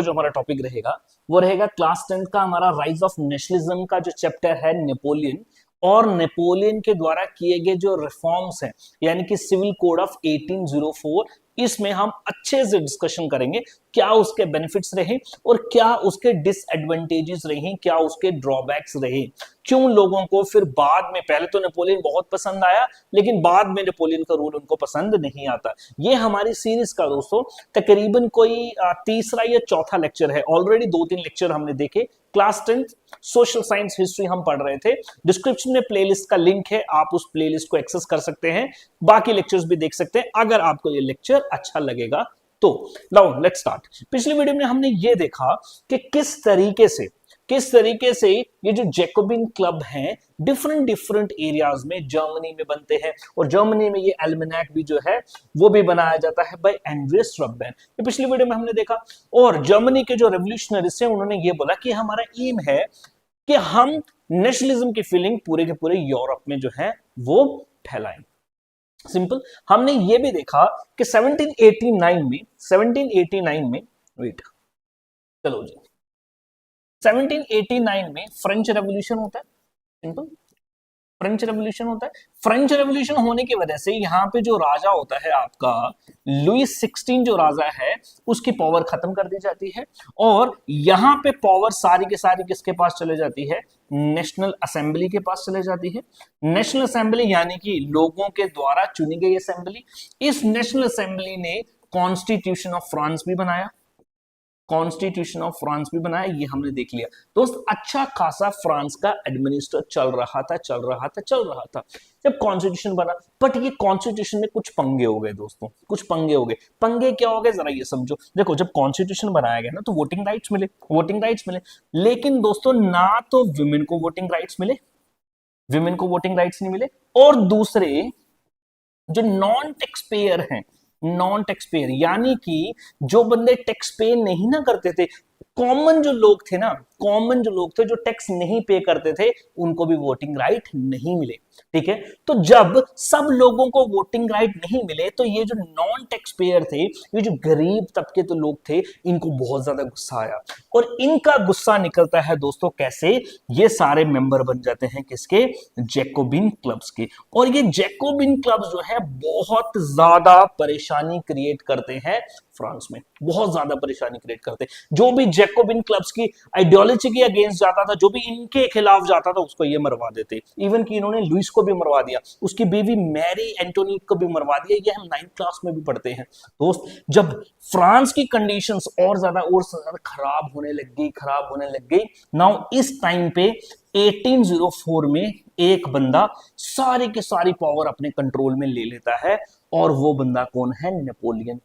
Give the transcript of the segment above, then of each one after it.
जो हमारा टॉपिक रहेगा वो रहेगा क्लास 10 का हमारा राइज ऑफ नेशनलिज्म का जो चैप्टर है नेपोलियन, और नेपोलियन के द्वारा किए गए जो रिफॉर्म्स हैं यानी कि सिविल कोड ऑफ 1804, इसमें हम अच्छे से डिस्कशन करेंगे क्या उसके बेनिफिट्स रहे और क्या उसके डिसएडवांटेजेस रहे, क्या उसके ड्रॉबैक्स रहे, क्यों लोगों को फिर बाद में, पहले तो नेपोलियन बहुत पसंद आया लेकिन बाद में नेपोलियन का रूल उनको पसंद नहीं आता। ये हमारी सीरीज का दोस्तों तकरीबन कोई तीसरा या चौथा लेक्चर है। ऑलरेडी 2-3 लेक्चर हमने देखे। क्लास 10 सोशल साइंस हिस्ट्री हम पढ़ रहे थे। डिस्क्रिप्शन में प्लेलिस्ट का लिंक है, आप उस प्लेलिस्ट को एक्सेस कर सकते हैं, बाकी लेक्चर्स भी देख सकते हैं अगर आपको ये लेक्चर अच्छा लगेगा तो। Now let's start. पिछली वीडियो में हमने ये देखा कि किस तरीके से ये जो जैकोबिन क्लब हैं डिफरेंट एरियाज में जर्मनी में बनते हैं, और जर्मनी में ये एल्मेनाक भी जो है वो भी बनाया जाता है बाय एंड्रियस रब्बेन। ये पिछली वीडियो में हमने देखा। और जर्मनी के जो रेवोल्यूशनरीज हैं उन्होंने ये बोला कि हमारा एम है कि हम नेशनलिज्म की फीलिंग पूरे के पूरे यूरोप में जो है वो फैलाएं। सिंपल। हमने ये भी देखा कि 1789 में वेट चलो जी 1789 में फ्रेंच रेवोल्यूशन होता है। सिंपल, फ्रेंच रेवोल्यूशन होता है। फ्रेंच रेवोल्यूशन होने की वजह से यहाँ पे जो राजा होता है आपका लुईस 16 जो राजा है उसकी पावर खत्म कर दी जाती है, और यहाँ पे पावर सारी के सारी किसके पास चले जाती है? नेशनल असेंबली के पास चले जाती है। नेशनल असेंबली यानी कि लोगों के द्वारा चुनी गई असेंबली। इस नेशनल असेंबली ने कॉन्स्टिट्यूशन ऑफ फ्रांस भी बनाया, कॉन्स्टिट्यूशन ऑफ फ्रांस भी बनाया, ये हमने देख लिया दोस्त। अच्छा खासा फ्रांस का एडमिनिस्ट्रेट चल रहा था जब कॉन्स्टिट्यूशन बना। बट ये कॉन्स्टिट्यूशन में कुछ पंगे हो गए दोस्तों, कुछ पंगे हो गए। पंगे क्या हो गए जरा ये समझो। देखो, जब कॉन्स्टिट्यूशन बनाया गया ना तो वोटिंग राइट्स मिले, लेकिन दोस्तों ना तो विमेन को वोटिंग राइट्स मिले, विमेन को वोटिंग राइट्स नहीं मिले, और दूसरे जो नॉन टैक्स पेयर हैं, नॉन टैक्स पेयर यानी कि जो बंदे टैक्स पे नहीं ना करते थे, कॉमन जो लोग थे ना, कॉमन जो लोग थे जो टैक्स नहीं पे करते थे, उनको भी वोटिंग राइट नहीं मिले। ठीक है, तो जब सब लोगों को वोटिंग राइट नहीं मिले तो ये जो नॉन टैक्स पेयर थे, ये जो गरीब तबके तो लोग थे, इनको बहुत ज्यादा गुस्सा आया, और इनका गुस्सा निकलता है दोस्तों कैसे? ये सारे मेंबर बन जाते हैं किसके? जैकोबिन क्लब्स के। और ये जैकोबिन क्लब्स जो है बहुत ज्यादा परेशानी क्रिएट करते हैं फ्रांस में, बहुत ज्यादा परेशानी क्रिएट करते हैं। जो भी जैकोबिन क्लब्स की आइडियोलॉजी के अगेंस्ट जाता था, जो भी इनके खिलाफ जाता था, उसको ये मरवा देते। इवन कि इन्होंने लुइस को भी मरवा दिया, उसकी बीवी मैरी एंटोनीट को भी मरवा दिया। ये हम 9th क्लास में भी पढ़ते हैं दोस्त। जब फ्रांस की कंडीशंस और ज्यादा खराब होने लग गई नाउ इस टाइम पे 1804 में एक बंदा सारी की सारी पावर अपने कंट्रोल में ले लेता है, और वो बंदा कौन है? नेपोलियन।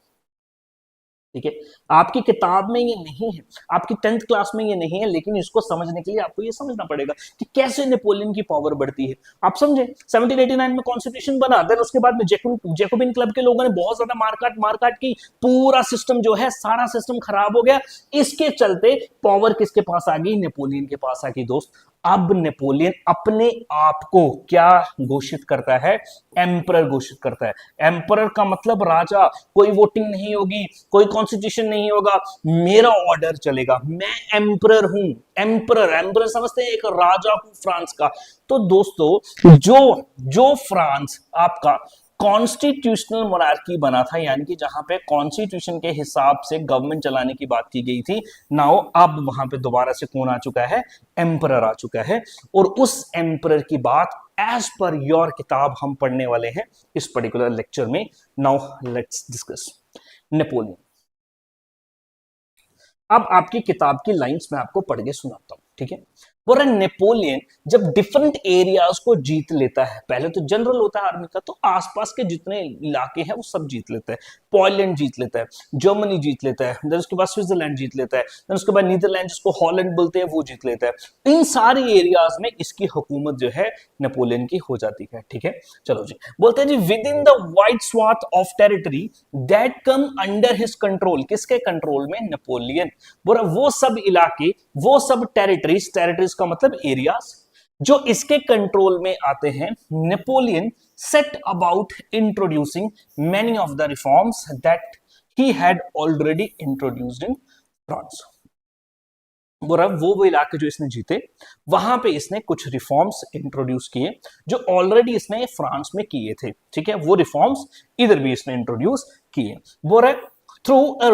ठीक है, आपकी किताब में ये नहीं है, आपकी 10th क्लास में ये नहीं है, लेकिन इसको समझने के लिए आपको ये समझना पड़ेगा कि कैसे नेपोलियन की पावर बढ़ती है। आप समझे, 1789 में कॉन्स्टिट्यूशन बना, देन उसके बाद में जैकोबिन क्लब के लोगों ने बहुत ज्यादा मारकाट की, पूरा सिस्टम जो है सारा सिस्टम खराब हो गया। इसके चलते पावर किसके पास आ गई? नेपोलियन के पास आ गई दोस्त। अब नेपोलियन अपने आप को क्या घोषित करता है? एम्परर घोषित करता है। एम्परर का मतलब राजा, कोई वोटिंग नहीं होगी, कोई कॉन्स्टिट्यूशन नहीं होगा, मेरा ऑर्डर चलेगा, मैं एम्परर हूं। एम्परर समझते हैं, एक राजा हूं फ्रांस का। तो दोस्तों जो फ्रांस आपका कॉन्स्टिट्यूशनल मोनार्की बना था, यानी कि जहां पे कॉन्स्टिट्यूशन के हिसाब से गवर्नमेंट चलाने की बात की गई थी, नाउ अब वहां पे दोबारा से कौन आ चुका है? एम्परर आ चुका है। और उस एम्परर की बात एज पर योर किताब हम पढ़ने वाले हैं इस पर्टिकुलर लेक्चर में। Now let's discuss Napoleon. अब आपकी किताब की लाइंस में आपको पढ़ के सुनाता हूं, ठीक है। बोल रहे नेपोलियन जब डिफरेंट एरियाज को जीत लेता है, पहले तो जनरल होता है आर्मी का, तो आसपास के जितने इलाके हैं वो सब जीत लेता है। पोलैंड जीत लेता है, जर्मनी जीत लेता है, देन उसके बाद स्विट्जरलैंड जीत लेता है, देन उसके बाद नीदरलैंड जिसको हॉलैंड बोलते हैं वो जीत लेता है। इन सारे एरियाज में इसकी हुकूमत जो है नेपोलियन की हो जाती है, ठीक है। चलो जी, बोलते हैं जी within the wide swath of territory that come under his control, किसके कंट्रोल में? नेपोलियन। बोला वो सब इलाके, वो सब टेरिटरीज का मतलब एरियाज जो इसके कंट्रोल में आते हैं, Napoleon set about introducing many of the reforms that he had already introduced in France. बोला वो इलाके जो इसने जीते वहां पे इसने कुछ रिफॉर्म्स इंट्रोड्यूस किए जो ऑलरेडी इसने फ्रांस में किए थे, ठीक है, वो रिफॉर्म्स इधर भी इसने इंट्रोड्यूस किए। बोला through a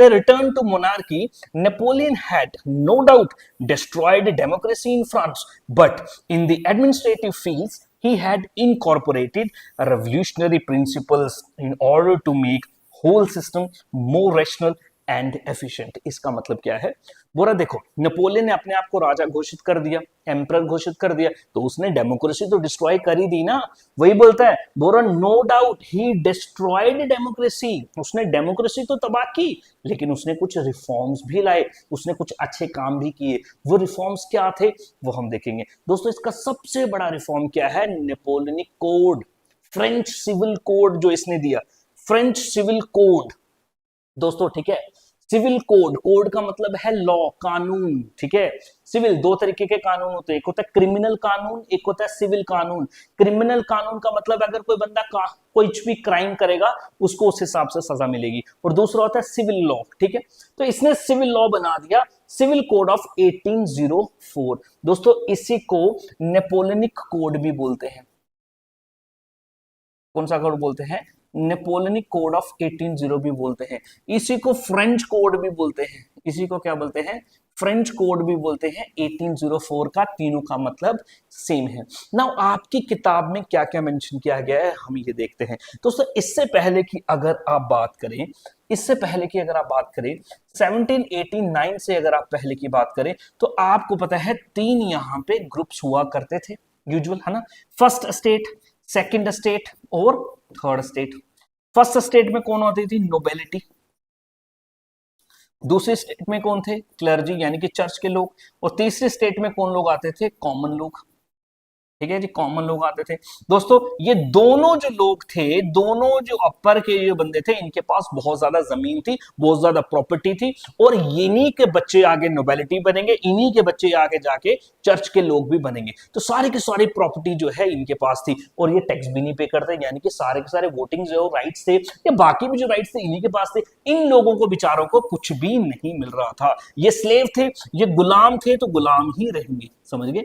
return to monarchy, Napoleon had no doubt destroyed democracy in France, but in the administrative fields he had incorporated revolutionary principles in order to make whole system more rational and efficient. इसका मतलब क्या है? बोला देखो, Napoleon ने अपने आप को राजा घोषित कर दिया, एम्परर घोषित कर दिया, तो उसने डेमोक्रेसी तो डिस्ट्रॉय कर ही दी ना। वही बोलता है, बोला नो डाउट ही डिस्ट्रॉयड डेमोक्रेसी, उसने डेमोक्रेसी तो तबाह की, लेकिन उसने कुछ रिफॉर्म्स भी लाए, उसने कुछ अच्छे काम भी किए। वो रिफॉर्म्स क्या थे वो हम देखेंगे। दोस्तों इसका सबसे बड़ा रिफॉर्म क्या है? Napoleonic code, French civil code जो इसने दिया, फ्रेंच सिविल कोड दोस्तों, ठीक है। सिविल कोड, कोड का मतलब है लॉ, कानून, ठीक है। सिविल दो तरीके के कानून होते हैं, एक होता है क्रिमिनल कानून, एक होता है सिविल कानून। क्रिमिनल कानून का मतलब अगर कोई बंदा कोई भी क्राइम करेगा उसको उस हिसाब से सजा मिलेगी, और दूसरा होता है सिविल लॉ, ठीक है। तो इसने सिविल लॉ बना दिया, सिविल कोड ऑफ 1804। दोस्तों इसी को नेपोलियनिक कोड भी बोलते हैं। कौन सा कोड बोलते हैं? नेपोलियनिक कोड ऑफ 1804 भी बोलते हैं। इसी को फ्रेंच कोड भी बोलते हैं। इसी को क्या बोलते हैं? फ्रेंच कोड भी बोलते हैं। 1804 का तीनों का मतलब सेम है। नाउ आपकी किताब में क्या क्या मेंशन किया गया है हम ये देखते हैं। दोस्तों इससे पहले की अगर आप बात करें, 1789 से अगर आप पहले की बात करें तो आपको पता है 3 यहां पे ग्रुप्स हुआ करते थे यूजुअल, है ना। फर्स्ट स्टेट, सेकंड स्टेट और थर्ड स्टेट। फर्स्ट स्टेट में कौन होती थी? नोबेलिटी। दूसरी स्टेट में कौन थे? क्लर्जी यानी कि चर्च के लोग। और तीसरी स्टेट में कौन लोग आते थे? कॉमन लोग, ठीक है जी, कॉमन लोग आते थे। दोस्तों ये दोनों जो लोग थे, दोनों जो अपर के जो बंदे थे, इनके पास बहुत ज्यादा जमीन थी, बहुत ज्यादा प्रॉपर्टी थी, और इन्हीं के बच्चे आगे नोबेलिटी बनेंगे, इन्हीं के बच्चे आगे जाके चर्च के लोग भी बनेंगे। तो सारी की सारी प्रॉपर्टी जो है इनके पास थी, और ये टैक्स भी नहीं पे करते, यानी कि सारे के सारे वोटिंग जो राइट्स थे या बाकी भी जो राइट्स थे इन्हीं के पास थे। इन लोगों को बेचारों को कुछ भी नहीं मिल रहा था। ये स्लेव थे, ये गुलाम थे, तो गुलाम ही रहेंगे, समझ गए।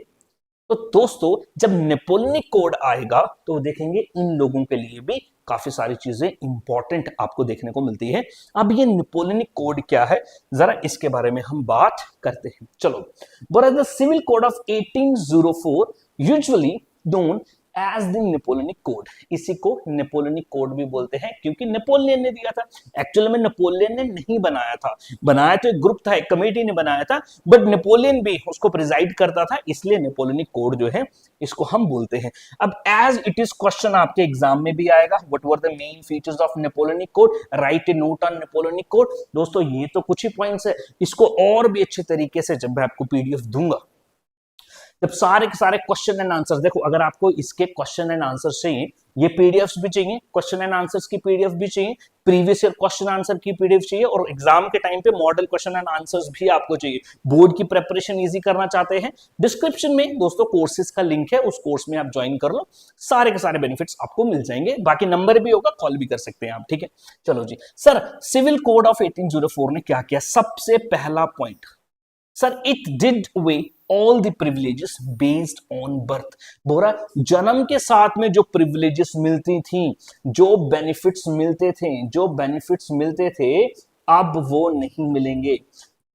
तो दोस्तों जब नेपोलियनिक कोड आएगा तो देखेंगे इन लोगों के लिए भी काफी सारी चीजें इंपॉर्टेंट आपको देखने को मिलती है। अब ये नेपोलियनिक कोड क्या है, जरा इसके बारे में हम बात करते हैं। चलो, but the civil code of 1804 usually known as the Napoleonic code, इसी को नेपोलियनिक कोड भी बोलते हैं, क्योंकि नेपोलियन ने दिया था। एक्चुअल में नेपोलियन ने नहीं बनाया था, बनाया तो एक ग्रुप था, एक कमेटी ने बनाया था, बट नेपोलियन भी उसको प्रिजाइड करता था, इसलिए नेपोलियनिक कोड जो है इसको हम बोलते हैं। अब एज इट इज क्वेश्चन आपके एग्जाम में भी आएगा, what were the main features of Napoleonic code, right A note on Napoleonic code. दोस्तों ये तो कुछ ही पॉइंट्स है, इसको और भी अच्छे तरीके से जब मैं आपको पीडीएफ दूंगा, जब सारे के सारे क्वेश्चन एंड आंसर्स, देखो अगर आपको इसके क्वेश्चन एंड आंसर्स चाहिए, ये पीडीएफ्स भी चाहिए, क्वेश्चन एंड आंसर्स की पीडीएफ भी चाहिए, प्रीवियस ईयर क्वेश्चन आंसर की पीडीएफ चाहिए, और एग्जाम के टाइम पे मॉडल क्वेश्चन एंड आंसर्स भी आपको चाहिए, बोर्ड की प्रिपरेशन इजी करना चाहते हैं, डिस्क्रिप्शन में दोस्तों कोर्सेज का लिंक है, उस कोर्स में आप ज्वाइन कर लो, सारे के सारे बेनिफिट्स आपको मिल जाएंगे। बाकी नंबर भी होगा, कॉल भी कर सकते हैं आप, ठीक है। चलो जी सर, सिविल कोड ऑफ 1804 ने क्या किया? सबसे पहला point sir, it did away all the privileges based on birth. बोरा जन्म के साथ में जो प्रिविलेजेस मिलती थी, जो बेनिफिट्स मिलते थे, जो बेनिफिट्स मिलते थे, अब वो नहीं मिलेंगे,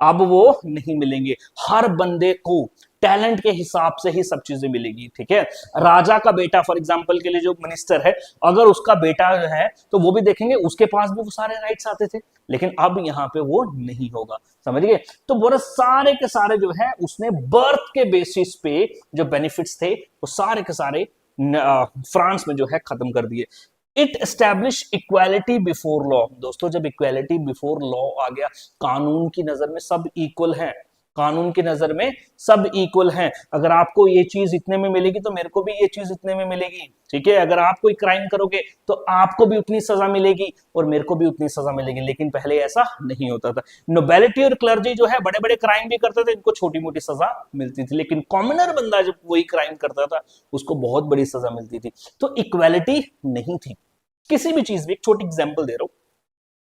अब वो नहीं मिलेंगे। हर बंदे को टैलेंट के हिसाब से ही सब चीजें मिलेगी, ठीक है। राजा का बेटा फॉर एग्जांपल के लिए जो मिनिस्टर है, अगर उसका बेटा जो है तो वो भी देखेंगे उसके पास भी वो सारे राइट्स आते थे, लेकिन अब यहाँ पे वो नहीं होगा, समझ गए। तो बोले सारे के सारे जो है उसने बर्थ के बेसिस पे जो बेनिफिट्स थे वो सारे के सारे फ्रांस में जो है खत्म कर दिए। It establish equality before law. दोस्तों जब इक्वालिटी बिफोर लॉ आ गया, कानून की नजर में सब इक्वल है, कानून की नजर में सब इक्वल हैं। अगर आपको ये चीज इतने में मिलेगी तो मेरे को भी ये चीज इतने में मिलेगी, ठीक है। अगर आप कोई क्राइम करोगे तो आपको भी उतनी सजा मिलेगी और मेरे को भी उतनी सजा मिलेगी, लेकिन पहले ऐसा नहीं होता था। नोबेलिटी और क्लर्जी जो है बड़े बड़े क्राइम भी करते थे, इनको छोटी मोटी सजा मिलती थी, लेकिन कॉमनर बंदा जब वही क्राइम करता था उसको बहुत बड़ी सजा मिलती थी। तो इक्वालिटी नहीं थी किसी भी चीज में। एक छोटी एग्जाम्पल दे रहा हूं,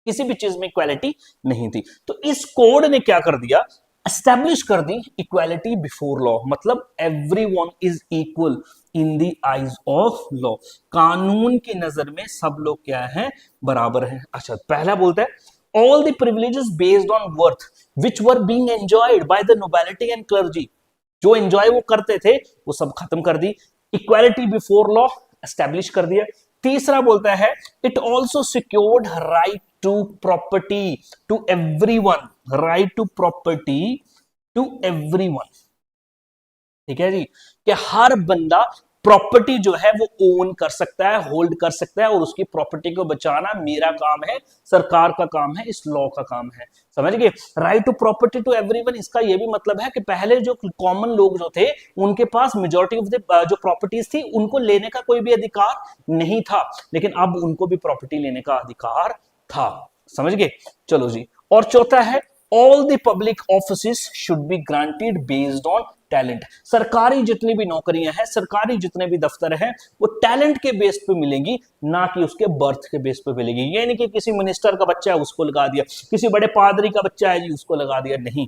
किसी भी चीज में इक्वालिटी नहीं थी। तो इस कोड ने क्या कर दिया, एस्टैब्लिश कर दी इक्वालिटी बिफोर लॉ, मतलब everyone is equal in the eyes of law, कानून की नजर में सब लोग क्या हैं, बराबर हैं। अच्छा, पहला बोलता है all the privileges based on worth which were being enjoyed by the nobility and clergy, जो एंजॉय वो करते थे वो सब खत्म कर दी, इक्वालिटी बिफोर लॉ एस्टैब्लिश कर दिया। तीसरा बोलता है it also secured right to property to everyone, right to property to everyone, ठीक है जी, कि हर बंदा प्रॉपर्टी जो है वो ओन कर सकता है, होल्ड कर सकता है, और उसकी प्रॉपर्टी को बचाना मेरा काम है, सरकार का काम है, इस लॉ का काम है। समझ गए, right to property to everyone, इसका ये भी मतलब है कि पहले जो कॉमन लोग जो थे उनके पास मेजॉरिटी ऑफ द जो प्रॉपर्टीज थी उनको लेने का कोई भी अधिकार नहीं था, लेकिन अब उनको भी प्रॉपर्टी लेने का अधिकार था। समझ गए, चलो जी। और चौथा है all the public offices should be granted based on talent, सरकारी जितनी भी नौकरियां हैं, सरकारी जितने भी दफ्तर हैं, वो टैलेंट के बेस पे मिलेंगी, ना कि उसके बर्थ के बेस पे मिलेगी। ये नहीं कि किसी मिनिस्टर का बच्चा है उसको लगा दिया, किसी बड़े पादरी का बच्चा है जी उसको लगा दिया, नहीं,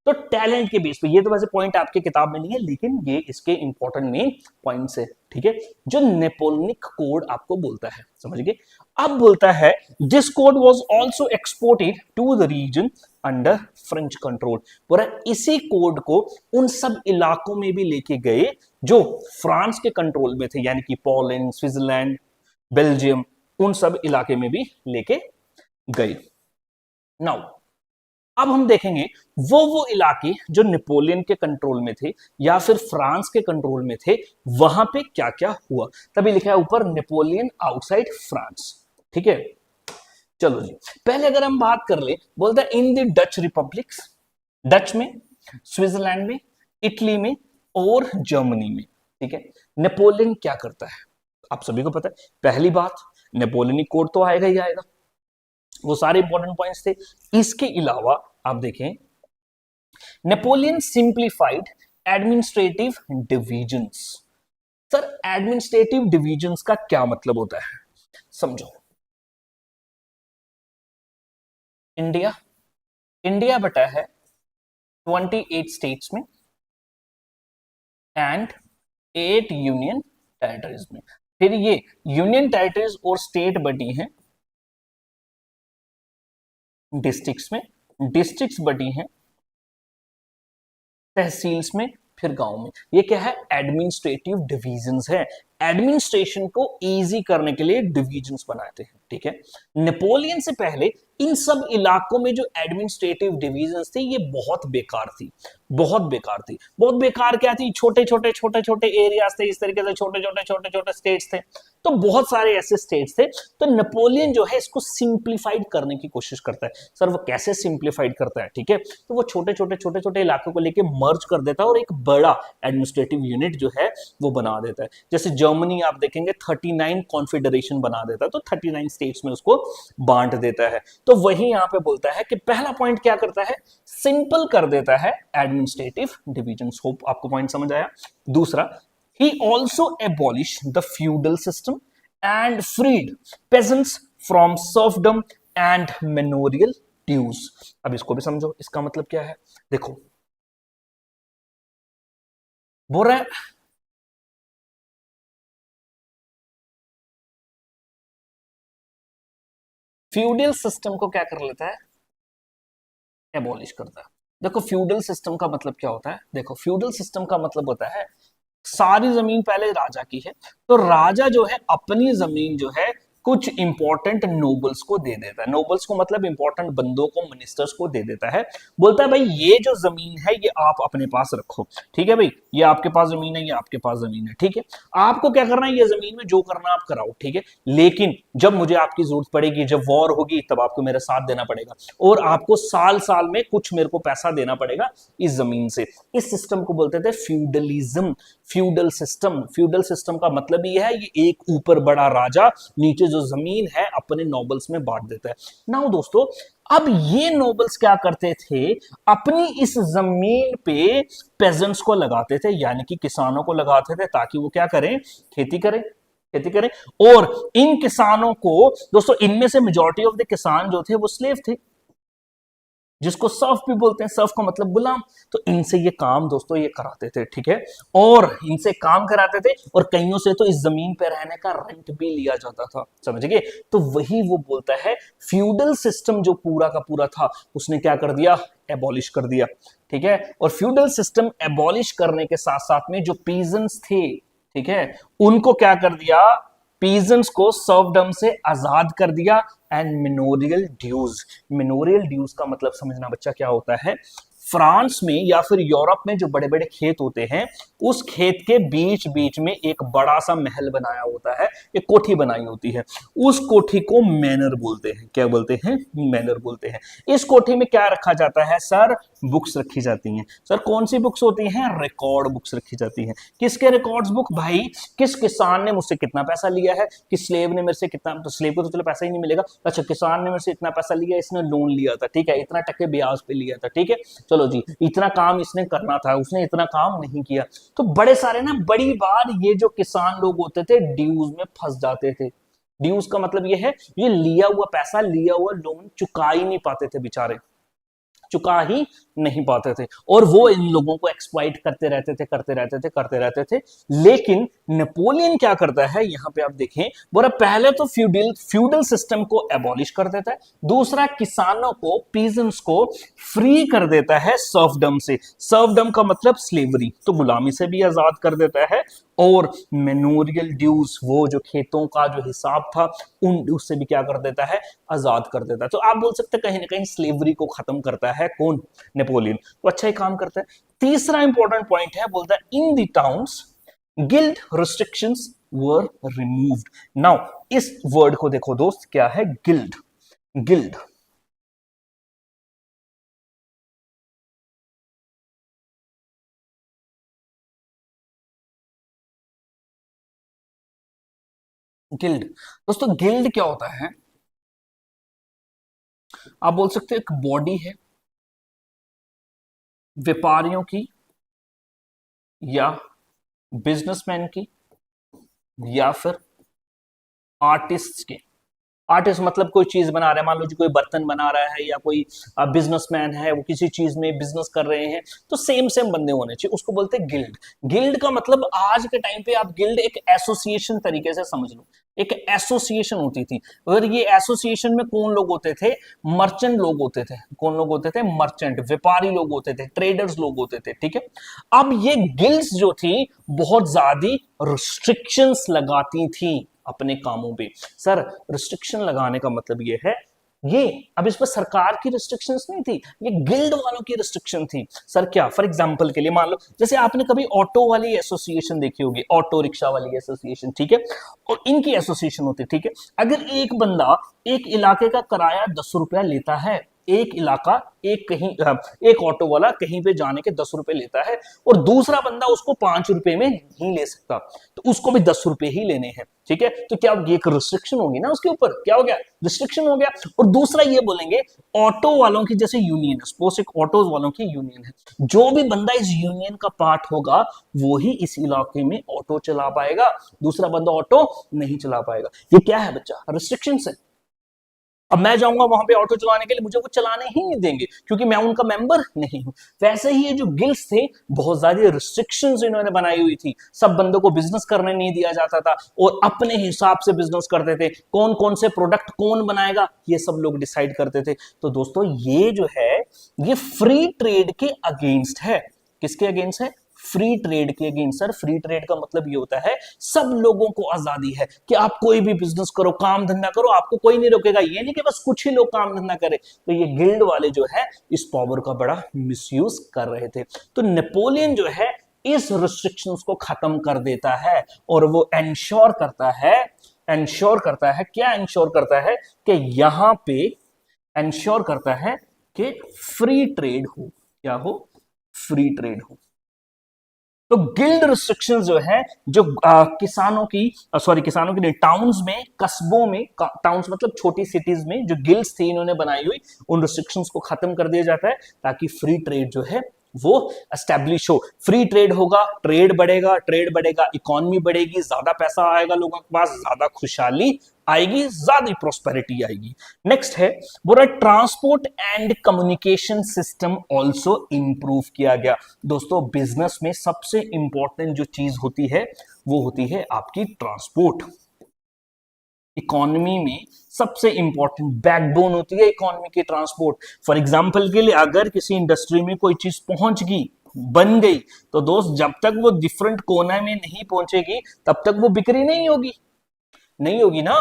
तो टैलेंट के बेस पे। ये तो वैसे पॉइंट आपके किताब में नहीं है, लेकिन ये इसके इंपॉर्टेंट मेन पॉइंट्स है, ठीक है, जो नेपोलियनिक कोड आपको बोलता है। समझ गए, अब बोलता है this code was also exported to the region under French control, पूरा इसी कोड को उन सब इलाकों में भी लेके गए जो फ्रांस के कंट्रोल में थे, यानी कि पोलैंड, स्विट्जरलैंड, बेल्जियम, उन सब इलाके में भी लेके गए। नाउ अब हम देखेंगे वो इलाके जो नेपोलियन के कंट्रोल में थे या फिर फ्रांस के कंट्रोल में थे, वहां पे क्या क्या हुआ। तभी लिखा है ऊपर नेपोलियन आउटसाइड फ्रांस, ठीक है। चलो जी, पहले अगर हम बात कर ले, बोलता है in the Dutch republics, Dutch में, स्विट्जरलैंड में, इटली में और जर्मनी में, ठीक है। नेपोलियन क्या करता है, आप सभी को पता है, पहली बात नेपोलियनिक कोड तो आएगा ही आएगा, वो सारे इंपॉर्टेंट पॉइंट्स थे। इसके अलावा आप देखें Napoleon simplified administrative divisions. Sir administrative divisions का क्या मतलब होता है, समझो। इंडिया बटा है 28 स्टेट्स में एंड 8 यूनियन टेरिटरीज में। फिर ये यूनियन टेरिटरीज और स्टेट बटी हैं डिस्ट्रिक्ट्स में, डिस्ट्रिक्ट्स बटी हैं तहसील्स में, फिर गांव में। ये क्या है, एडमिनिस्ट्रेटिव डिविजन्स है, एडमिनिस्ट्रेशन को इजी करने के लिए डिविजन्स बनाते हैं, ठीक है। नेपोलियन से पहले इन सब इलाकों में जो एडमिनिस्ट्रेटिव डिविजन्स थे ये बहुत बेकार थी, बहुत बेकार थी। बहुत बेकार क्या थी, छोटे छोटे एरियाज थे, इस तरीके से छोटे छोटे स्टेट्स थे, तो बहुत सारे ऐसे स्टेट्स थे। तो नेपोलियन जो है इसको सिंप्लीफाइड करने की कोशिश करता है। सर वो कैसे सिंप्लीफाइड करता है, ठीक है, तो वो छोटे छोटे इलाकों को लेके मर्ज कर देता है और एक बड़ा एडमिनिस्ट्रेटिव यूनिट जो है वो बना देता है। जैसे जर्मनी आप देखेंगे 39 कॉन्फेडरेशन बना देता है, तो 39 स्टेट्स में उसको बांट देता है। तो वही यहां पे बोलता है कि पहला पॉइंट क्या करता है, सिंपल कर देता है एडमिनिस्ट्रेटिव डिविजन्स। होप आपको पॉइंट समझ आया। दूसरा, he also abolished the feudal system and freed peasants from serfdom and manorial dues। अब इसको भी समझो, इसका मतलब क्या है, देखो बोल रहा है फ्यूडल सिस्टम को क्या कर लेता है, एबॉलिश करता है। देखो फ्यूडल सिस्टम का मतलब क्या होता है, देखो फ्यूडल सिस्टम का मतलब होता है सारी जमीन पहले राजा की है, तो राजा जो है अपनी जमीन जो है कुछ इंपॉर्टेंट नोबल्स को दे देता है। नोबल्स को मतलब इंपॉर्टेंट बंदों को, मिनिस्टर्स को दे देता है। बोलता है भाई ये जो जमीन है ये आप अपने पास रखो, ठीक है भाई, ये आपके पास जमीन है, ये आपके पास जमीन है, ठीक है। आपको क्या करना है, ये जमीन में जो करना आप कराओ, ठीक है, लेकिन जब मुझे आपकी जरूरत पड़ेगी, जब वॉर होगी, तब आपको मेरा साथ देना पड़ेगा और आपको साल साल में कुछ मेरे को पैसा देना पड़ेगा इस जमीन से। इस सिस्टम को बोलते थे feudalism, feudal system. Feudal system का मतलब ये है, ये एक ऊपर बड़ा राजा, नीचे जो जमीन है अपने नोबल्स में बांट देता है। नाउ दोस्तों, अब ये नोबल्स क्या करते थे, अपनी इस जमीन पे पेजेंट्स को लगाते थे, यानी कि किसानों को लगाते थे, ताकि वो क्या करें, खेती करें। खेती करें। और इन किसानों को दोस्तों, इनमें से मेजॉरिटी ऑफ द किसान जो थे वो स्लेव थे, जिसको सर्फ भी बोलते हैं, सर्फ का मतलब गुलाम। तो इनसे ये काम दोस्तों ये कराते थे, ठीक है, और इनसे काम कराते थे, और कईयों से तो इस जमीन पे रहने का रेंट भी लिया जाता था, समझ गए। तो वही वो बोलता है फ्यूडल सिस्टम जो पूरा का पूरा था, उसने क्या कर दिया, एबॉलिश कर दिया, ठीक है। और फ्यूडल सिस्टम एबॉलिश करने के साथ साथ में जो पीजेंट्स थे, ठीक है, उनको क्या कर दिया, पीजेंट्स को सर्वडम से आजाद कर दिया। एंड मिनोरियल ड्यूज, मिनोरियल ड्यूज का मतलब समझना बच्चा क्या होता है, फ्रांस में या फिर यूरोप में जो बड़े बड़े खेत होते हैं, उस खेत के बीच बीच में एक बड़ा सा महल बनाया होता है, एक कोठी बनाई होती है, उस कोठी को मैनर बोलते हैं। क्या बोलते हैं, मैनर बोलते हैं। इस कोठी में क्या रखा जाता है सर, बुक्स रखी जाती हैं। सर कौन सी बुक्स होती हैं, रिकॉर्ड बुक्स रखी जाती हैं। किसके रिकॉर्ड्स बुक, भाई किस किसान ने मुझसे कितना पैसा लिया है, किस स्लेव ने मेरे से कितना, तो स्लेव को तो चलो पैसा ही नहीं मिलेगा, अच्छा किसान ने मेरे से इतना पैसा लिया, इसने लोन लिया था, ठीक है, इतना टके ब्याज पे लिया था, ठीक है, चलो जी, इतना काम इसने करना था, उसने इतना काम नहीं किया। तो बड़े सारे ना, बड़ी बार ये जो किसान लोग होते थे ड्यूज में फंस जाते थे। ड्यूज का मतलब ये है, ये लिया हुआ पैसा, लिया हुआ लोन चुका ही नहीं पाते थे बेचारे, चुका ही नहीं पाते थे, और वो इन लोगों को एक्सप्लॉइट करते रहते थे, करते रहते थे, करते रहते थे। लेकिन नेपोलियन क्या करता है, यहां पे आप देखें, बोला पहले तो फ्यूडल फ्यूडल सिस्टम को एबॉलिश कर देता है, दूसरा किसानों को, पीजेंट्स को फ्री कर देता है सर्फडम से। सर्फडम का मतलब स्लेवरी, तो गुलामी से भी आजाद कर देता है, और मेनोरियल ड्यूज, वो जो खेतों का जो हिसाब था, उन उससे भी क्या कर देता है, आजाद कर देता है। तो आप बोल सकते हैं कहीं ना कहीं स्लेवरी को खत्म करता है कौन, नेपोलियन। तो अच्छा ही काम करता है। तीसरा इंपॉर्टेंट पॉइंट है, बोलता है in the towns guild restrictions were removed. Now इस वर्ड को देखो दोस्त, क्या है, गिल्ड, गिल्ड, गिल्ड। दोस्तों गिल्ड क्या होता है, आप बोल सकते हैं एक बॉडी है व्यापारियों की, या बिजनेसमैन की, या फिर आर्टिस्ट के। आर्टिस्ट मतलब कोई चीज बना रहा है, मान लो जी कोई बर्तन बना रहा है, या कोई बिजनेसमैन है, वो किसी चीज में बिजनेस कर रहे हैं, तो सेम सेम बंदे होने चाहिए, उसको बोलते हैं गिल्ड। गिल्ड का मतलब आज के टाइम पे आप गिल्ड एक एसोसिएशन तरीके से समझ लो, एक एसोसिएशन होती थी। अगर ये एसोसिएशन में कौन लोग होते थे, मर्चेंट लोग होते थे। कौन लोग होते थे, मर्चेंट, व्यापारी लोग होते थे, ट्रेडर्स लोग होते थे, ठीक है। अब ये गिल्ड्स जो थी बहुत ज्यादा रिस्ट्रिक्शंस लगाती थी अपने कामों पे। सर रिस्ट्रिक्शन लगाने का मतलब ये है, ये अब इस पर सरकार की रिस्ट्रिक्शंस नहीं थी, ये गिल्ड वालों की रिस्ट्रिक्शन थी। सर क्या, फॉर एग्जांपल के लिए मान लो, जैसे आपने कभी ऑटो वाली एसोसिएशन देखी होगी, ऑटो रिक्शा वाली एसोसिएशन, ठीक है, और इनकी एसोसिएशन होती है, ठीक है। अगर एक बंदा एक इलाके का किराया 10 रुपया लेता है, एक इलाका, एक कहीं, एक ऑटो वाला कहीं पे जाने के 10 रुपए लेता है, और दूसरा बंदा उसको 5 रुपए में नहीं ले सकता, तो उसको भी 10 रुपए ही लेने हैं, ठीक है। तो क्या ये एक रिस्ट्रिक्शन होगी ना उसके ऊपर, क्या हो गया, रिस्ट्रिक्शन हो गया। और दूसरा ये बोलेंगे ऑटो वालों की जैसे यूनियन है, सपोज एक ऑटो वालों की यूनियन है, जो भी बंदा इस यूनियन का पार्ट होगा वो ही इस इलाके में ऑटो चला पाएगा, दूसरा बंदा ऑटो नहीं चला पाएगा। ये क्या है बच्चा, रिस्ट्रिक्शन है। अब मैं जाऊंगा वहां पे ऑटो चलाने के लिए, मुझे वो चलाने ही नहीं देंगे क्योंकि मैं उनका मेंबर नहीं हूं। वैसे ही ये जो गिल्ड्स थे, बहुत सारी रिस्ट्रिक्शंस इन्होंने बनाई हुई थी, सब बंदों को बिजनेस करने नहीं दिया जाता था, और अपने हिसाब से बिजनेस करते थे, कौन कौन से प्रोडक्ट कौन बनाएगा ये सब लोग डिसाइड करते थे। तो दोस्तों ये जो है, ये फ्री ट्रेड के अगेंस्ट है। किसके अगेंस्ट है, फ्री ट्रेड के अगेंस्ट। सर फ्री ट्रेड का मतलब ये होता है सब लोगों को आजादी है कि आप कोई भी बिजनेस करो, काम धंधा करो, आपको कोई नहीं रोकेगा, ये नहीं कि बस कुछ ही लोग काम धंधा करें। तो ये गिल्ड वाले जो है इस पावर का बड़ा मिसयूज कर रहे थे। तो नेपोलियन जो है इस रिस्ट्रिक्शंस को खत्म कर देता है, और वो एंश्योर करता है, एंश्योर करता है, क्या एंश्योर करता है, कि यहां पे एंश्योर करता है कि फ्री ट्रेड हो, क्या हो, फ्री ट्रेड हो। तो गिल्ड रिस्ट्रिक्शंस जो है, जो किसानों की, सॉरी किसानों की नहीं, टाउन्स में, कस्बों में, टाउन्स मतलब छोटी सिटीज में जो गिल्ड्स थी इन्होंने बनाई हुई, उन रिस्ट्रिक्शंस को खत्म कर दिया जाता है ताकि फ्री ट्रेड जो है वो एस्टेब्लिश हो। फ्री ट्रेड होगा, ट्रेड बढ़ेगा, इकोनॉमी बढ़ेगी, ज्यादा पैसा आएगा लोगों के पास, ज्यादा खुशहाली आएगी, ज्यादा प्रोस्पेरिटी आएगी। नेक्स्ट है बोला transport and communication system also improve किया गया। दोस्तों बिजनेस में सबसे इंपॉर्टेंट जो चीज होती है वो होती है आपकी ट्रांसपोर्ट। इकोनॉमी में सबसे इंपॉर्टेंट बैकबोन होती है इकोनॉमी की ट्रांसपोर्ट। फॉर एग्जांपल के लिए अगर किसी इंडस्ट्री में कोई चीज पहुंच गई, बन गई, तो दोस्त जब तक वो डिफरेंट कोना में नहीं पहुंचेगी तब तक वो बिक्री नहीं होगी, नहीं होगी ना।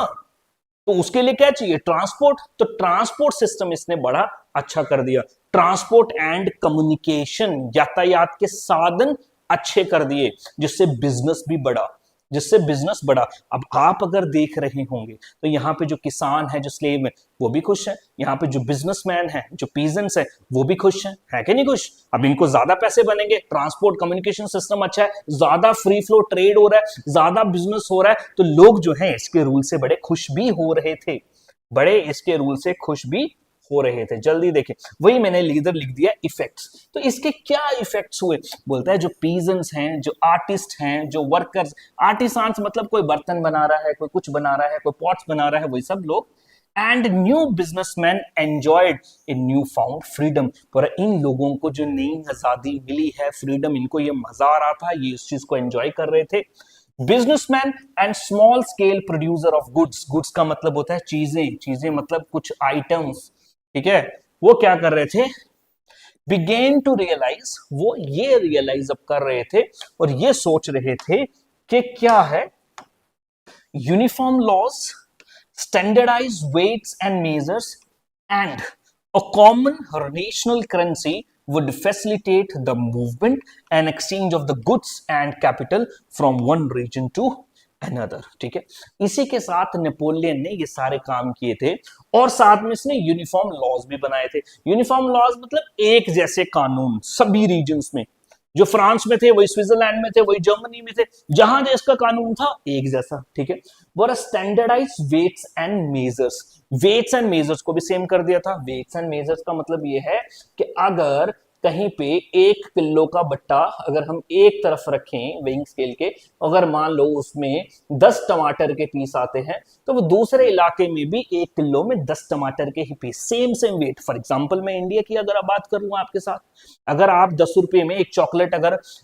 तो उसके लिए क्या चाहिए? ट्रांसपोर्ट। तो ट्रांसपोर्ट सिस्टम इसने बड़ा अच्छा कर दिया। ट्रांसपोर्ट एंड कम्युनिकेशन, यातायात के साधन अच्छे कर दिए, जिससे बिजनेस भी बढ़ा, जिससे बिजनेस बढ़ा। अब आप अगर देख रहे होंगे तो यहाँ पे जो किसान है, जो स्लेव है, वो भी खुश है। यहाँ पे जो बिजनेसमैन है, जो पीजेंट्स है, वो भी खुश है कि नहीं खुश? अब इनको ज्यादा पैसे बनेंगे, ट्रांसपोर्ट कम्युनिकेशन सिस्टम अच्छा है, ज्यादा फ्री फ्लो ट्रेड हो रहा है, ज्यादा बिजनेस हो रहा है, तो लोग जो है इसके रूल से बड़े खुश भी हो रहे थे, बड़े इसके रूल से खुश भी हो रहे थे। जल्दी देखें, वही मैंने इधर लिख दिया इफेक्ट्स। तो इसके क्या इफेक्ट्स हुए? बोलता है जो पीजेंट्स हैं, जो आर्टिस्ट हैं, जो वर्कर्स, आर्टिसांस मतलब कोई बर्तन बना रहा है, कोई कुछ बना रहा है, कोई पॉट्स बना रहा है, वही सब लोग, and new businessman enjoyed a new found freedom. पर इन लोगों को जो नई आजादी मिली है, फ्रीडम, इनको ये मजा आ रहा था, ये इस चीज को एंजॉय कर रहे थे। Businessman and small scale producer of goods, goods का मतलब होता है चीजें, चीजें मतलब कुछ आइटम्स, ठीक है, वो क्या कर रहे थे? बिगेन टू रियलाइज, वो ये रियलाइज अब कर रहे थे और ये सोच रहे थे कि क्या है, uniform laws, standardize weights and measures and a common national currency would facilitate the movement and exchange of the goods and capital from one region to another। ठीक है, इसी के साथ नेपोलियन ने ये सारे काम किए थे और साथ में इसने यूनिफॉर्म लॉज भी बनाए थे। यूनिफॉर्म लॉज मतलब एक जैसे कानून सभी रीजन्स में, जो फ्रांस में थे वही स्विट्जरलैंड में थे, वही जर्मनी में थे, जहां जिसका कानून था एक जैसा। ठीक है, वो standardize weights and measures, weights and measures को भी सेम कर दिया था। वेट्स एंड मेजर्स का मतलब ये है कि अगर कहीं पे 1 किलो का बट्टा अगर हम एक तरफ रखें वेइंग स्केल के, अगर मान लो उसमें 10 टमाटर के पीस आते हैं, तो वो दूसरे इलाके में भी 1 किलो में 10 टमाटर के ही piece, same same weight. For example मैं इंडिया की अगर बात करूं आपके साथ, अगर आप 10 रुपए में एक चॉकलेट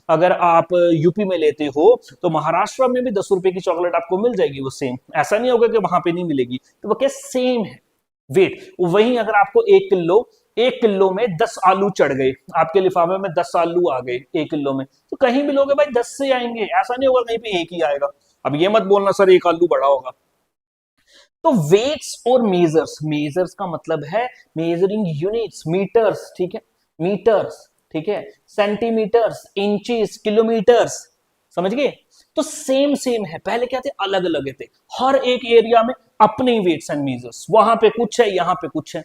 अगर आप यूपी में लेते हो, तो महाराष्ट्र में भी 10 रुपए की चॉकलेट आपको मिल जाएगी, वो सेम। ऐसा नहीं होगा कि वहां पे नहीं मिलेगी, तो वो क्या सेम है वेट। वहीं अगर आपको 1 किलो में 10 आलू चढ़ गए, आपके लिफाफे में 10 आलू आ गए 1 किलो में, तो कहीं भी लोगे भाई 10 से आएंगे, ऐसा नहीं होगा कहीं पे एक ही आएगा। अब ये मत बोलना सर एक आलू बड़ा होगा। तो वेट्स और मेजर्स, मेजर्स का मतलब है मेजरिंग यूनिट्स, मीटर्स, ठीक है, मीटर्स, ठीक है, सेंटीमीटर्स, इंचेस, किलोमीटर्स, समझ गए? तो सेम सेम है, पहले क्या थे, अलग अलग थे, हर एक एरिया में अपने वेट्स एंड मेजर्स, वहां पे कुछ है, यहां पे कुछ है,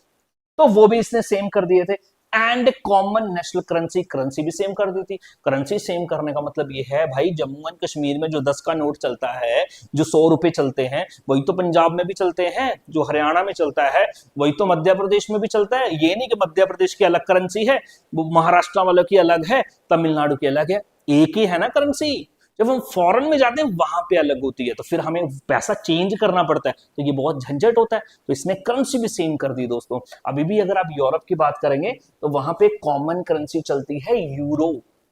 तो वो भी इसने सेम कर दिए थे। And common national currency, currency भी सेम कर दी थी। करेंसी सेम करने का मतलब ये है भाई, जम्मू एंड कश्मीर में जो 10 का नोट चलता है, जो 100 रुपए चलते हैं, वही तो पंजाब में भी चलते हैं, जो हरियाणा में चलता है वही तो मध्य प्रदेश में भी चलता है। ये नहीं कि मध्य प्रदेश की अलग करेंसी है, महाराष्ट्र वालों की अलग है, तमिलनाडु की अलग है, एक ही है ना करेंसी। जब हम फॉरेन में जाते हैं वहां पे अलग होती है, तो फिर हमें पैसा चेंज करना पड़ता है, तो ये बहुत झंझट होता है। तो इसने करेंसी भी सेम कर दी दोस्तों। अभी भी अगर आप यूरोप की बात करेंगे तो वहां पे कॉमन करेंसी चलती है यूरो,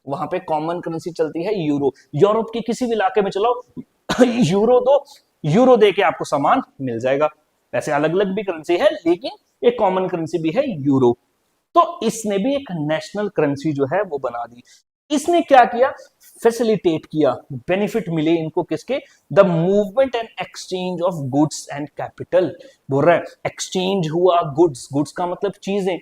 वहां पे कॉमन करेंसी चलती है यूरो। यूरोप के किसी भी इलाके में चलो यूरो दो, यूरो दे के आपको सामान मिल जाएगा। वैसे अलग अलग भी करेंसी है, लेकिन एक कॉमन करेंसी भी है यूरो। तो इसने भी एक नेशनल करेंसी जो है वो बना दी। इसने क्या किया, फैसिलिटेट किया, बेनिफिट मिले इनको किसके, the movement and exchange of goods and capital. बोल रहा है एक्सचेंज हुआ गुड्स, गुड्स का मतलब चीजें,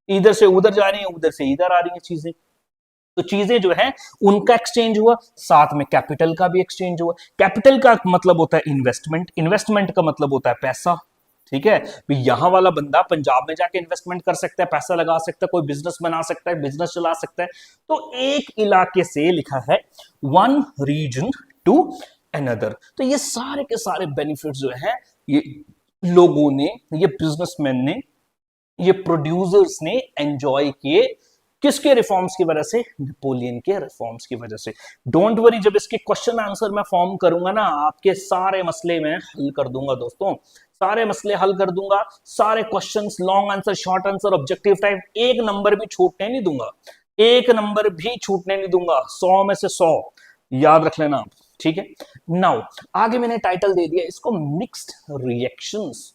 इधर से उधर जा रही है, उधर से इधर आ रही है चीजें, तो चीजें जो है उनका एक्सचेंज हुआ, साथ में कैपिटल का भी एक्सचेंज हुआ। कैपिटल का मतलब होता है इन्वेस्टमेंट, इन्वेस्टमेंट का मतलब होता है पैसा, ठीक है। यहां वाला बंदा पंजाब में जाके इन्वेस्टमेंट कर सकता है, पैसा लगा सकता है, कोई बिजनेस बना सकता है, बिजनेस चला सकता है। तो एक इलाके से लिखा है वन रीजन टू अनदर। तो ये सारे के सारे बेनिफिट्स जो है ये लोगों ने, ये बिजनेसमैन ने, ये प्रोड्यूसर्स ने एंजॉय किए किसके रिफॉर्म्स की वजह से? नेपोलियन के रिफॉर्म्स की वजह से। डोंट वरी, जब इसके क्वेश्चन आंसर मैं फॉर्म करूंगा ना, आपके सारे मसले मैं हल कर दूंगा दोस्तों, सारे मसले हल कर दूंगा, सारे questions, long answer, short answer, objective type, एक नंबर भी छूटने नहीं दूंगा, एक नंबर भी छूटने नहीं दूंगा, 100 में से 100 याद रख लेना आप, ठीक है। नाउ आगे मैंने टाइटल दे दिया इसको, मिक्स्ड रिएक्शंस।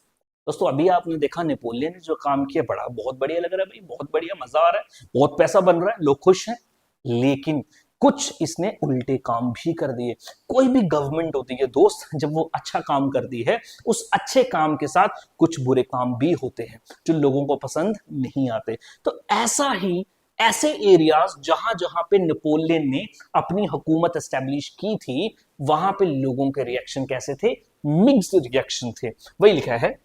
दोस्तों अभी आपने देखा नेपोलियन ने जो काम किया, बड़ा बहुत बढ़िया लग रहा है भाई, बहुत बढ़िया, मजा आ रहा है, बहुत पैसा बन रहा है, लोग खुश हैं, लेकिन कुछ इसने उल्टे काम भी कर दिए। कोई भी गवर्नमेंट होती है दोस्त, जब वो अच्छा काम करती है, उस अच्छे काम के साथ कुछ बुरे काम भी होते हैं जो लोगों को पसंद नहीं आते। तो ऐसा ही, ऐसे एरियाज जहां जहां पे नेपोलियन ने अपनी हुकूमत एस्टेब्लिश की थी, वहां पे लोगों के रिएक्शन कैसे थे? मिक्स्ड रिएक्शन थे, वही लिखा है।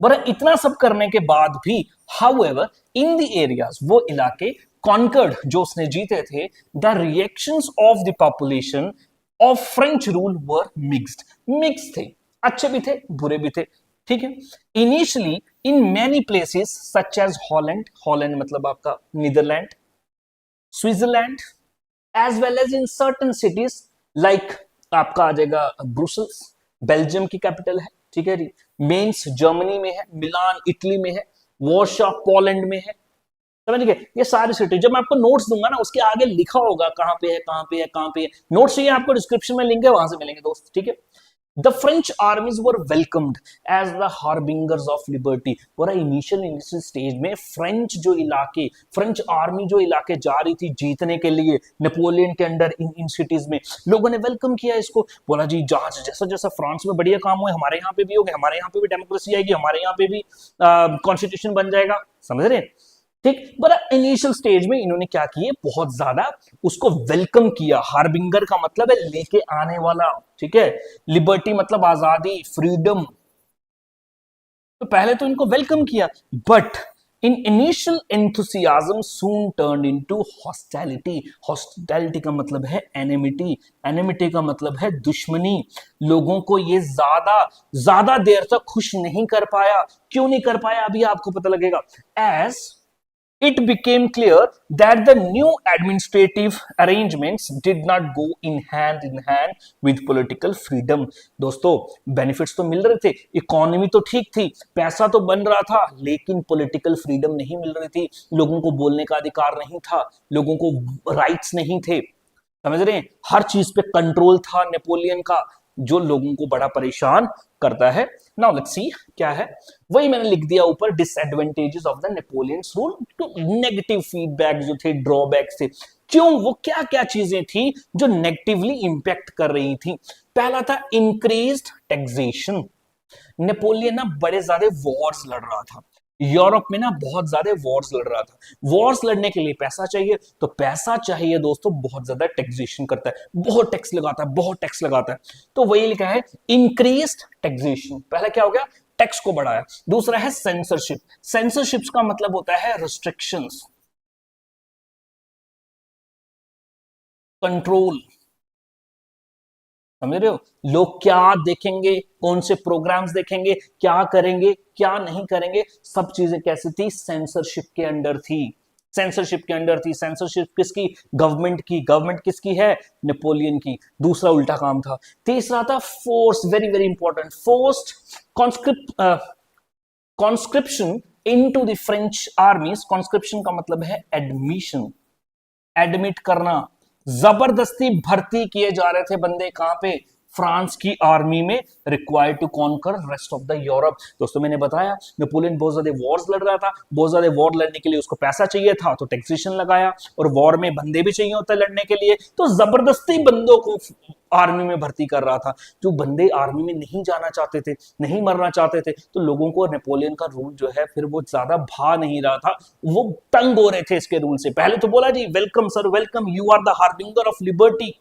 पर इतना सब करने के बाद भी, हाउएवर, इन द एरियाज, वो इलाके कॉन्कर्ड जो उसने जीते थे, the reactions of the population of French rule were mixed, mix थे, अच्छे भी थे, बुरे भी थे, ठीक है। Initially in many places such as Holland, Holland मतलब आपका Netherland, Switzerland, as well as in certain cities like आपका आ जाएगा ब्रुसेल्स, बेल्जियम की कैपिटल है, ठीक है जी, मेन्स जर्मनी में है, मिलान इटली में है, वॉर्शा पोलैंड में है, समझ गए। ये सारी सिटी, जब मैं आपको नोट्स दूंगा ना, उसके आगे लिखा होगा कहां पे है, कहां पे है, कहां पे है। नोट्स ये आपको डिस्क्रिप्शन में लिंक है, वहां से मिलेंगे दोस्त, ठीक है। The French armies were welcomed as the harbingers of liberty। पूरा इनिशियल स्टेज में फ्रेंच जो इलाके, फ्रेंच आर्मी जो इलाके जा रही थी जीतने के लिए नेपोलियन के अंडर, इन सिटीज में लोगों ने वेलकम किया इसको, बोला जी जहां जैसा जैसा फ्रांस में बढ़िया काम हुए, हमारे यहाँ पे भी होगा, हमारे यहाँ पे भी डेमोक्रेसी आएगी, हमारे यहाँ पे भी कॉन्स्टिट्यूशन बन जाएगा, समझ रहे हैं, ठीक। बड़ा इनिशियल स्टेज में इन्होंने क्या किए, बहुत ज्यादा उसको वेलकम किया। हार्बिंगर का मतलब है लेके आने वाला, ठीक है। लिबर्टी मतलब आजादी, फ्रीडम, तो पहले तो इनको वेलकम किया, but in initial enthusiasm soon turned into hostility. Hostility का मतलब है एनिमिटी, एनिमिटी का मतलब है दुश्मनी। लोगों को ये ज्यादा ज्यादा देर तक खुश नहीं कर पाया। क्यों नहीं कर पाया, अभी आपको पता लगेगा। As it became clear that the new administrative arrangements did not go in hand with political freedom। दोस्तों बेनिफिट्स तो मिल रहे थे, इकोनॉमी तो ठीक थी, पैसा तो बन रहा था, लेकिन पॉलिटिकल फ्रीडम नहीं मिल रही थी। लोगों को बोलने का अधिकार नहीं था, लोगों को राइट्स नहीं थे, समझ रहे हैं। हर चीज पे कंट्रोल था नेपोलियन का, जो लोगों को बड़ा परेशान करता है। नाउ लेट्स सी क्या है, वही मैंने लिख दिया ऊपर, disadvantages of the Napoleon's rule. तो नेगेटिव फीडबैक जो थे, ड्रॉबैक्स थे, क्यों, वो क्या क्या चीजें थी जो नेगेटिवली इंपैक्ट कर रही थी। पहला था इंक्रीज्ड टैक्सेशन। नेपोलियन ना बड़े ज्यादा वॉर्स लड़ रहा था, यूरोप में ना बहुत ज्यादा वॉर्स लड़ रहा था। वॉर्स लड़ने के लिए पैसा चाहिए, तो पैसा चाहिए दोस्तों, बहुत ज्यादा टैक्सेशन करता है, बहुत टैक्स लगाता है, बहुत टैक्स लगाता है। तो वही लिखा है इंक्रीज्ड टैक्सेशन। पहला क्या हो गया, टैक्स को बढ़ाया। दूसरा है सेंसरशिप। सेंसरशिप का मतलब होता है रिस्ट्रिक्शंस, कंट्रोल, समझ रहे हो। लोग क्या देखेंगे, कौन से प्रोग्राम्स देखेंगे, क्या करेंगे, क्या नहीं करेंगे, सब चीजें कैसी थी, सेंसरशिप के अंडर थी। सेंसरशिप के अंडर थी। सेंसरशिप किसकी, गवर्नमेंट की। गवर्नमेंट किसकी है, नेपोलियन की। दूसरा उल्टा काम था। तीसरा था force, very very important, forced conscription into the French आर्मीज। Conscription का मतलब है एडमिशन, एडमिट करना। जबरदस्ती भर्ती किए जा रहे थे बंदे, कहां पे, फ्रांस की आर्मी में, required to conquer rest of the Europe. दोस्तों मैंने बताया नेपोलियन बहुत ज्यादा वॉर्स लड़ रहा था, बहुत ज्यादा वॉर लड़ने के लिए उसको पैसा चाहिए था, तो टैक्सेशन लगाया, और वॉर में बंदे भी चाहिए होता है लड़ने के लिए, तो जबरदस्ती बंदों को आर्मी में भर्ती कर रहा था। जो बंदे आर्मी में नहीं जाना चाहते थे, नहीं मरना चाहते थे, तो लोगों को नेपोलियन का रूल जो है फिर वो ज्यादा भा नहीं रहा था, वो तंग हो रहे थे इसके रूल से। पहले तो बोला जी welcome sir welcome, you are the harbinger of liberty,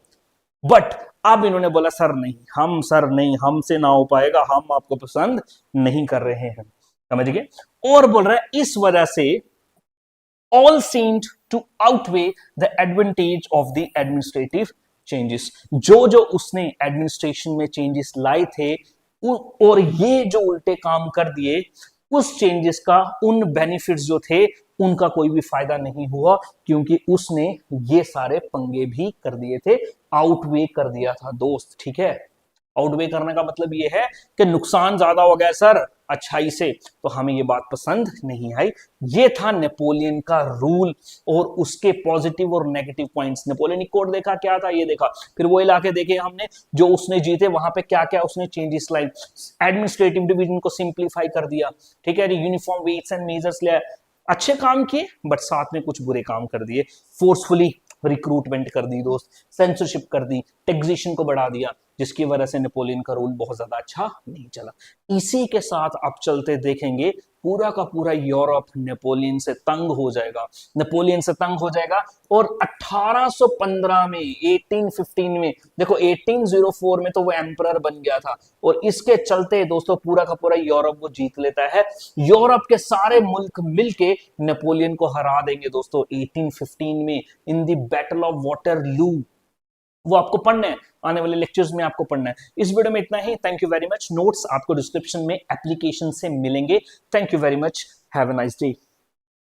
but अब इन्होंने बोला सर नहीं, हम सर नहीं, हमसे ना हो पाएगा, हम आपको पसंद नहीं कर रहे हैं, समझ गए। और बोल रहा है इस वजह से all seemed to outweigh the advantage of the administrative changes। जो जो उसने एडमिनिस्ट्रेशन में चेंजेस लाए थे, और ये जो उल्टे काम कर दिए, उस चेंजेस का, उन बेनिफिट्स जो थे उनका कोई भी फायदा नहीं हुआ, क्योंकि उसने ये सारे पंगे भी कर दिए थे, आउटवे कर दिया था दोस्त, ठीक है। आउटवे करने का मतलब ये है कि नुकसान ज्यादा हो गया सर अच्छाई से, तो हमें ये बात पसंद नहीं आई। ये था नेपोलियन का रूल और उसके पॉजिटिव और नेगेटिव पॉइंट्स। नेपोलियनिक कोड देखा क्या था, ये देखा, फिर वो इलाके देखे हमने जो उसने जीते, वहां पे क्या क्या उसने चेंजेस लाई। एडमिनिस्ट्रेटिव डिवीजन को सिंप्लीफाई कर दिया, ठीक है, यूनिफॉर्म वेट्स एंड मेजर्स ले, अच्छे काम किए बट साथ में कुछ बुरे काम कर दिए। फोर्सफुली रिक्रूटमेंट कर दी दोस्त, सेंसरशिप कर दी, टैक्सेशन को बढ़ा दिया, जिसकी वजह से नेपोलियन का रूल बहुत ज्यादा अच्छा नहीं चला। इसी के साथ अब चलते देखेंगे पूरा का पूरा यूरोप नेपोलियन से तंग हो जाएगा, नेपोलियन से तंग हो जाएगा। और 1815 में, 1815 में देखो, 1804 में तो वो एम्परर बन गया था, और इसके चलते दोस्तों पूरा का पूरा यूरोप वो जीत लेता है। यूरोप के सारे मुल्क मिलके नेपोलियन को हरा देंगे दोस्तों 1815 में in the battle of Waterloo. वो आपको पढ़ना है, आने वाले लेक्चर्स में आपको पढ़ना है। इस वीडियो में इतना ही। Thank you very much. Notes आपको डिस्क्रिप्शन में एप्लीकेशन से मिलेंगे। Thank you very much. Have a nice day.